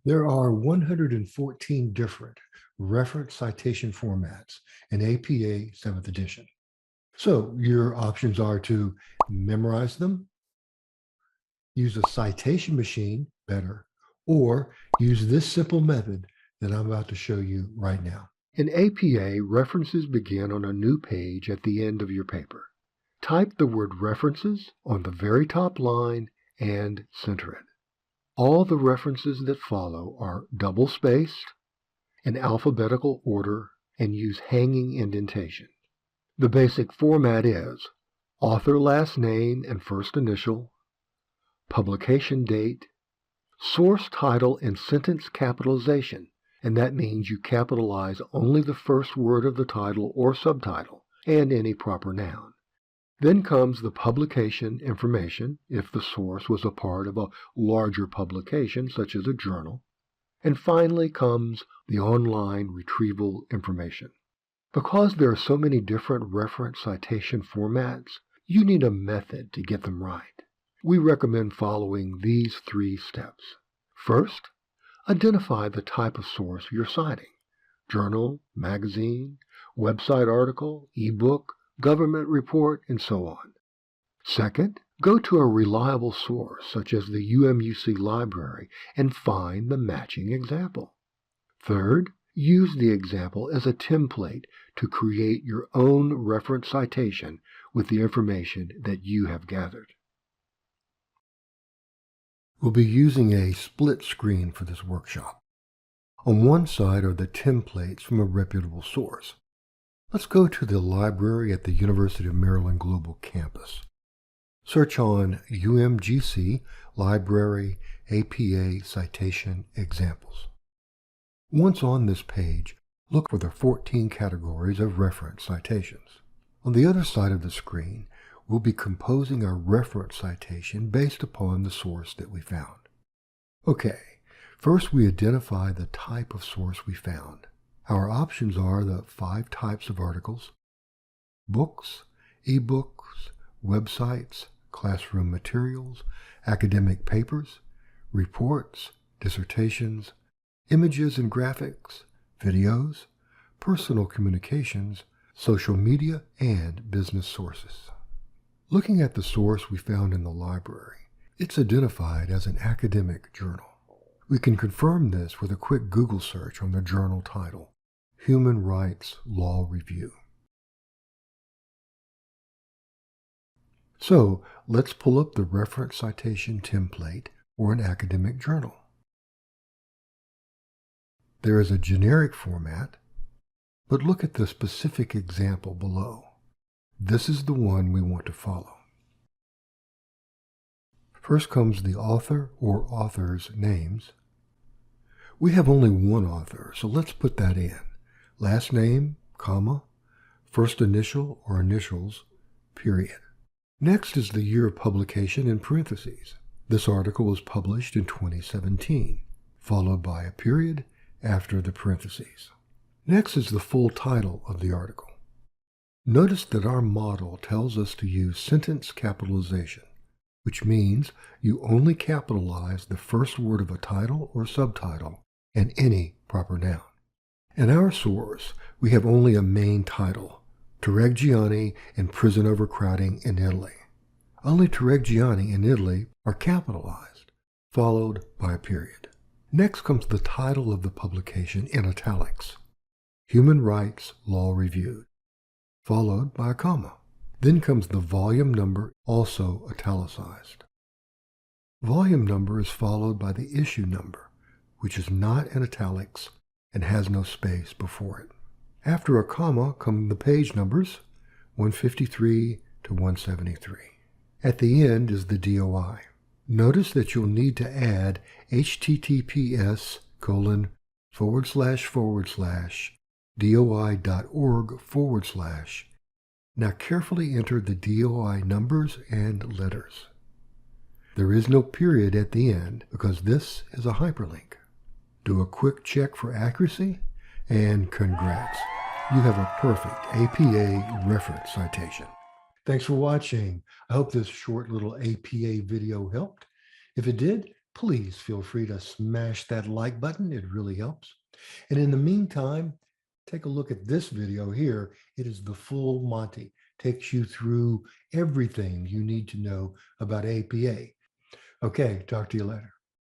There are 114 different reference citation formats in APA 7th edition. So your options are to memorize them, use a citation machine, better, or use this simple method that I'm about to show you right now. In APA, references begin on a new page at the end of your paper. Type the word references on the very top line and center it. All the references that follow are double-spaced, in alphabetical order, and use hanging indentation. The basic format is author last name and first initial, publication date, source title and sentence capitalization, and that means you capitalize only the first word of the title or subtitle and any proper noun. Then comes the publication information, if the source was a part of a larger publication, such as a journal. And finally comes the online retrieval information. Because there are so many different reference citation formats, you need a method to get them right. We recommend following these 3 steps. First, identify the type of source you're citing: journal, magazine, website article, ebook, government report, and so on. Second, go to a reliable source, such as the UMUC library, and find the matching example. Third, use the example as a template to create your own reference citation with the information that you have gathered. We'll be using a split screen for this workshop. On one side are the templates from a reputable source. Let's go to the library at the University of Maryland Global Campus. Search on UMGC Library APA Citation Examples. Once on this page, look for the 14 categories of reference citations. On the other side of the screen, we'll be composing a reference citation based upon the source that we found. Okay, first we identify the type of source we found. Our options are the 5 types of articles: books, ebooks, websites, classroom materials, academic papers, reports, dissertations, images and graphics, videos, personal communications, social media, and business sources. Looking at the source we found in the library, it's identified as an academic journal. We can confirm this with a quick Google search on the journal title, Human Rights Law Review. So let's pull up the reference citation template for an academic journal. There is a generic format, but look at the specific example below. This is the one we want to follow. First comes the author or authors' names. We have only one author, so let's put that in. Last name, comma, first initial or initials, period. Next is the year of publication in parentheses. This article was published in 2017, followed by a period after the parentheses. Next is the full title of the article. Notice that our model tells us to use sentence capitalization, which means you only capitalize the first word of a title or subtitle and any proper noun. In our source, we have only a main title, Torreggiani and Prison Overcrowding in Italy. Only Torreggiani in Italy are capitalized, followed by a period. Next comes the title of the publication in italics, Human Rights Law Reviewed, followed by a comma. Then comes the volume number, also italicized. Volume number is followed by the issue number, which is not in italics and has no space before it. After a comma come the page numbers, 153 to 173. At the end is the DOI. Notice that you'll need to add https://doi.org/. Now carefully enter the DOI numbers and letters. There is no period at the end because this is a hyperlink. Do a quick check for accuracy, and congrats. You have a perfect APA reference citation. Thanks for watching. I hope this short little APA video helped. If it did, please feel free to smash that like button. It really helps. And in the meantime, take a look at this video here. It is the full Monty, takes you through everything you need to know about APA. Okay, talk to you later.